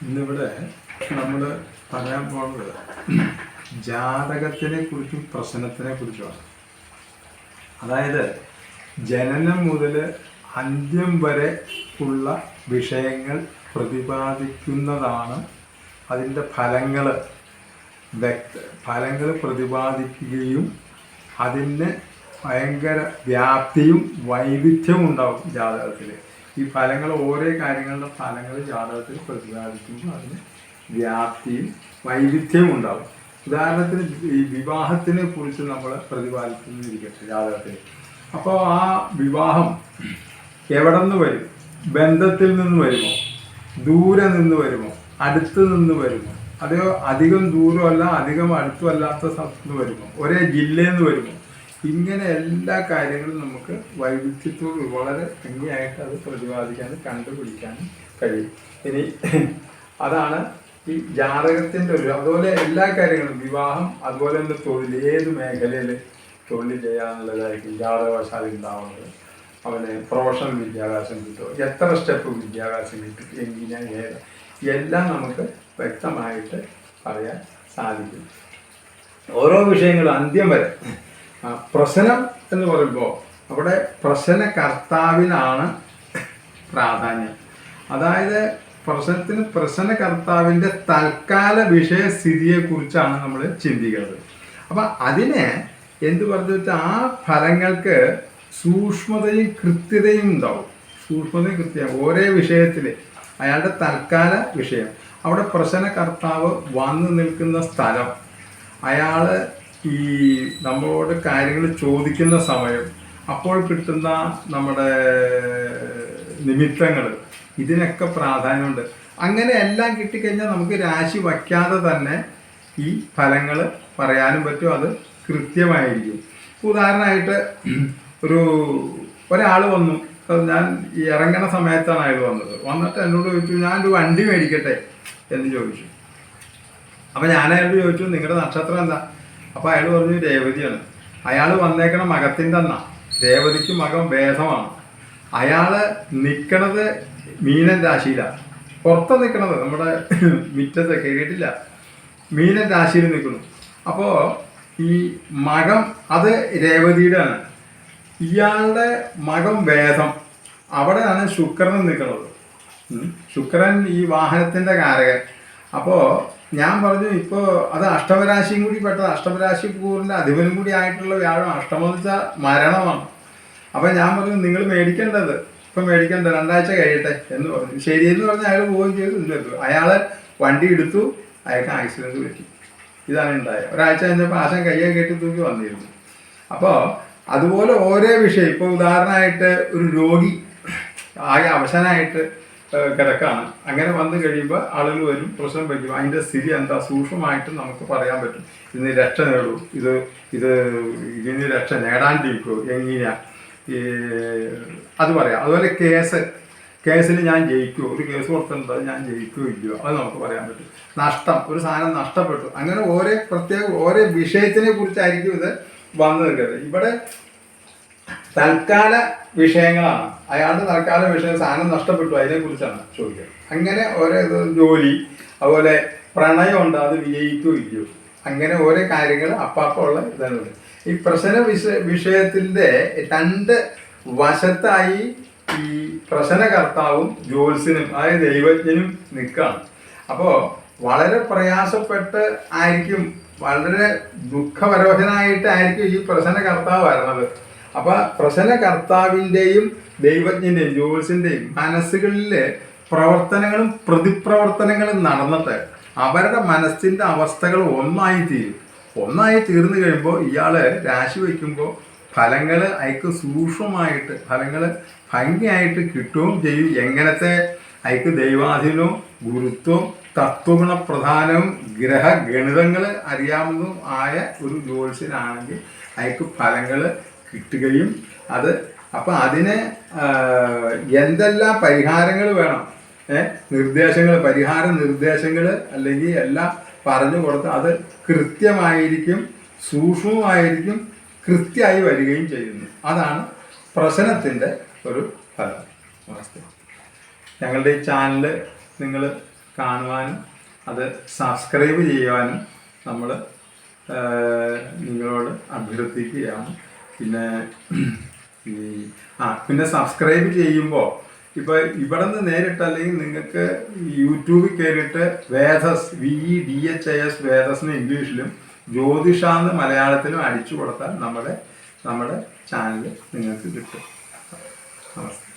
ഇന്നിവിടെ നമ്മൾ പറയാൻ പോകുന്നത് ജാതകത്തിനെ കുറിച്ചും പ്രശ്നത്തിനെ കുറിച്ചുമാണ്. അതായത് ജനനം മുതൽ അന്ത്യം വരെ ഉള്ള വിഷയങ്ങൾ പ്രതിപാദിക്കുന്നതാണ്. അതിൻ്റെ ഫലങ്ങൾ പ്രതിപാദിക്കുകയും അതിന് ഭയങ്കര വ്യാപ്തിയും വൈവിധ്യവും ഉണ്ടാവും ജാതകത്തിൽ. ഈ ഫലങ്ങൾ ഓരോ കാര്യങ്ങളുടെ ഫലങ്ങൾ ജാതകത്തിൽ പ്രതിപാദിക്കുമ്പോൾ അതിന് വ്യാപ്തിയും വൈവിധ്യവും ഉണ്ടാവും. ഉദാഹരണത്തിന് ഈ വിവാഹത്തിനെ കുറിച്ച് നമ്മൾ പ്രതിപാദിക്കുന്നിരിക്കട്ടെ ജാതകത്തിൽ. അപ്പോൾ ആ വിവാഹം എവിടെ നിന്ന് വരും? ബന്ധത്തിൽ നിന്ന് വരുമോ, ദൂരെ നിന്ന് വരുമോ, അടുത്ത് നിന്ന് വരുമോ, അതെയോ അധികം ദൂരമല്ല അധികം അടുത്തുമല്ലാത്ത സ്ഥലത്ത് നിന്ന് വരുമോ, ഒരേ ജില്ലയിൽ നിന്ന് വരുമോ? ഇങ്ങനെ എല്ലാ കാര്യങ്ങളും നമുക്ക് വൈവിധ്യത്തോട് വളരെ ഭംഗിയായിട്ട് അത് പ്രതിപാദിക്കാനും കണ്ടുപിടിക്കാനും കഴിയും. ഇനി അതാണ് ഈ ജാതകത്തിൻ്റെ അതുപോലെ എല്ലാ കാര്യങ്ങളും വിവാഹം, അതുപോലെ തന്നെ തൊഴിൽ, ഏത് മേഖലയിൽ തൊഴിൽ ചെയ്യാനുള്ളതായിരിക്കും ജാതകവശാൽ ഉണ്ടാവുന്നത്. അവന് പ്രൊഫഷണൽ വിദ്യാഭ്യാസം കിട്ടുമോ, എത്ര സ്റ്റെപ്പ് വിദ്യാഭ്യാസം കിട്ടും, എങ്ങനെ, എല്ലാം നമുക്ക് വ്യക്തമായിട്ട് പറയാൻ സാധിക്കും. ഓരോ വിഷയങ്ങളും അന്ത്യം വരെ. പ്രശ്നം എന്ന് പറയുമ്പോൾ അവിടെ പ്രശ്നകർത്താവിനാണ് പ്രാധാന്യം. അതായത് പ്രശ്നകർത്താവിൻ്റെ തൽക്കാല വിഷയസ്ഥിതിയെക്കുറിച്ചാണ് നമ്മൾ ചിന്തിക്കുന്നത്. അപ്പം അതിനെ എന്ത് പറഞ്ഞു വെച്ചാൽ ആ ഫലങ്ങൾക്ക് സൂക്ഷ്മതയും കൃത്യതയും ഉണ്ടാവും. സൂക്ഷ്മതയും കൃത്യത ഓരോ വിഷയത്തിൽ അയാളുടെ തൽക്കാല വിഷയം, അവിടെ പ്രശ്നകർത്താവ് വന്നു നിൽക്കുന്ന സ്ഥലം, അയാൾ ഈ നമ്മളോട് കാര്യങ്ങൾ ചോദിക്കുന്ന സമയം, അപ്പോൾ കിട്ടുന്ന നമ്മുടെ നിമിത്തങ്ങൾ, ഇതിനൊക്കെ പ്രാധാന്യമുണ്ട്. അങ്ങനെ എല്ലാം കിട്ടിക്കഴിഞ്ഞാൽ നമുക്ക് രാശി വയ്ക്കാതെ തന്നെ ഈ ഫലങ്ങൾ പറയാനും പറ്റും. അത് കൃത്യമായിരിക്കും. ഉദാഹരണമായിട്ട് ഒരാൾ വന്നു, ഞാൻ ഈ ഇറങ്ങണ സമയത്താണ് അയാൾ വന്നിട്ട് എന്നോട് ചോദിച്ചു, ഞാനൊരു വണ്ടി മേടിക്കട്ടെ എന്ന് ചോദിച്ചു. അപ്പം ഞാൻ അയാളോട് ചോദിച്ചു, നിങ്ങളുടെ നക്ഷത്രം എന്താ? അപ്പോൾ അയാൾ പറഞ്ഞു രേവതിയാണ്. അയാൾ വന്നേക്കണ മകത്തിൻ്റെ അന്നാ. രേവതിക്ക് മകം ഭേദമാണ്. അയാൾ നിൽക്കണത് മീനൻ രാശിയിലാണ്. പുറത്ത് നിൽക്കണത് നമ്മുടെ മിറ്റത്ത് കയറിയിട്ടില്ല, മീനൻ രാശിയിൽ നിൽക്കുന്നു. അപ്പോൾ ഈ മകം അത് രേവതിയുടെ ആണ്. ഇയാളുടെ മകം വേദം, അവിടെയാണ് ശുക്രൻ നിൽക്കുന്നത്. ശുക്രൻ ഈ വാഹനത്തിൻ്റെ കാരകൻ. അപ്പോൾ ഞാൻ പറഞ്ഞു, ഇപ്പോൾ അത് അഷ്ടമരാശിയും കൂടി പെട്ടത്, അഷ്ടമരാശി കൂറിൻ്റെ അധിപനും കൂടി ആയിട്ടുള്ള വ്യാഴം. അഷ്ടമം എന്ന് വെച്ചാൽ മരണമാണ്. അപ്പം ഞാൻ പറഞ്ഞു, നിങ്ങൾ മേടിക്കേണ്ടത് ഇപ്പം മേടിക്കേണ്ട, 2 ആഴ്ച കഴിയട്ടെ എന്ന് പറഞ്ഞു. ശരിയെന്ന് പറഞ്ഞ് അയാൾ പോവുകയും ചെയ്തു. അയാൾ വണ്ടി എടുത്തു, അയാൾക്ക് ആക്സിഡൻറ്റ് പറ്റി. ഇതാണ് ഉണ്ടായത്. ഒരാഴ്ച കഴിഞ്ഞപ്പോൾ ആശം കയ്യെ കെട്ടി തൂക്കി വന്നിരുന്നു. അപ്പോൾ അതുപോലെ ഓരോ വിഷയം, ഇപ്പോൾ ഉദാഹരണമായിട്ട് ഒരു രോഗി ആകെ അവശനായിട്ട് കിടക്കാണ്. അങ്ങനെ വന്നു കഴിയുമ്പോൾ ആളുകൾ വരും, പ്രശ്നം വയ്ക്കും. അതിൻ്റെ സ്ഥിതി എന്താ സൂക്ഷ്മമായിട്ട് നമുക്ക് പറയാൻ പറ്റും. ഇതിന് രക്ഷ നേടൂ, ഇതിന് രക്ഷ നേടാണ്ടിരിക്കുമോ, എങ്ങനെയാ അത് പറയാം. അതുപോലെ കേസിൽ ഞാൻ ജയിക്കുമോ, ഒരു കേസ് കൊടുത്തിട്ടുണ്ട് ഞാൻ ജയിക്കുമോ ഇല്ലയോ, അത് നമുക്ക് പറയാൻ പറ്റും. നഷ്ടം, ഒരു സാധനം നഷ്ടപ്പെട്ടു, അങ്ങനെ ഓരോ വിഷയത്തിനെ കുറിച്ചായിരിക്കും ഇത് വന്നു നിൽക്കുന്നത്. ഇവിടെ തൽക്കാല വിഷയങ്ങളാണ്. അയാളുടെ തൽക്കാല വിഷയം, സാധനം നഷ്ടപ്പെട്ടു, അതിനെക്കുറിച്ചാണ് ചോദിക്കുന്നത്. അങ്ങനെ ഓരോ ജോലി, അതുപോലെ പ്രണയമുണ്ട്, അത് വിജയിക്കുകയോ ഇല്ലയോ, അങ്ങനെ ഓരോ കാര്യങ്ങൾ അപ്പാപ്പുള്ള ഇതാണ്. ഈ വിഷയത്തിൻ്റെ 2 വശത്തായി ഈ പ്രശ്നകർത്താവും ജ്യോത്സ്യനും, അതായത് ദൈവജ്ഞനും നിൽക്കുകയാണ്. അപ്പോൾ വളരെ പ്രയാസപ്പെട്ട് ആയിരിക്കും, വളരെ ദുഃഖപരോഹനായിട്ടായിരിക്കും ഈ പ്രശ്നകർത്താവ് വരുന്നത്. അപ്പോൾ പ്രശ്നകർത്താവിൻ്റെയും ദൈവജ്ഞൻ്റെയും ജ്യോത്സ്യൻ്റെയും മനസ്സുകളിൽ പ്രവർത്തനങ്ങളും പ്രതിപ്രവർത്തനങ്ങളും നടന്നിട്ട് അവരുടെ മനസ്സിൻ്റെ അവസ്ഥകൾ ഒന്നായി തീർന്നു കഴിയുമ്പോൾ ഇയാൾ രാശി വയ്ക്കുമ്പോൾ ഫലങ്ങൾ അയക്ക് സൂക്ഷ്മമായിട്ട്, ഫലങ്ങൾ ഭംഗിയായിട്ട് കിട്ടുകയും ചെയ്യും. എങ്ങനത്തെ അയക്ക് ദൈവാധീനവും ഗുരുത്വവും തത്വഗുണപ്രധാനവും ഗ്രഹഗണിതങ്ങൾ അറിയാവുന്നതും ആയ ഒരു ജ്യോത്സ്യനാണെങ്കിൽ അയക്ക് ഫലങ്ങൾ കിട്ടുകയും അപ്പം അതിന് എന്തെല്ലാം പരിഹാരങ്ങൾ വേണം, പരിഹാര നിർദ്ദേശങ്ങൾ അല്ലെങ്കിൽ എല്ലാം പറഞ്ഞു കൊടുത്ത് അത് കൃത്യമായിരിക്കും, സൂക്ഷ്മമായിരിക്കും, കൃത്യമായി വരികയും ചെയ്യുന്നു. അതാണ് പ്രശ്നത്തിൻ്റെ ഒരു ഫലം. ഞങ്ങളുടെ ഈ ചാനൽ നിങ്ങൾ കാണുവാനും അത് സബ്സ്ക്രൈബ് ചെയ്യുവാനും നമ്മൾ നിങ്ങളോട് അഭ്യർത്ഥിക്കുകയാണ്. പിന്നെ ഈ പിന്നെ സബ്സ്ക്രൈബ് ചെയ്യുമ്പോൾ ഇപ്പോൾ ഇവിടെ നിന്ന് നേരിട്ട് അല്ലെങ്കിൽ നിങ്ങൾക്ക് യൂട്യൂബിൽ കയറിയിട്ട് വേദസ് VEDHIS വേദസ് ഇംഗ്ലീഷിലും ജ്യോതിഷാന്ന് മലയാളത്തിലും അടിച്ചു കൊടുത്താൽ നമ്മുടെ ചാനൽ നിങ്ങൾക്ക് കിട്ടും. നമസ്തേ.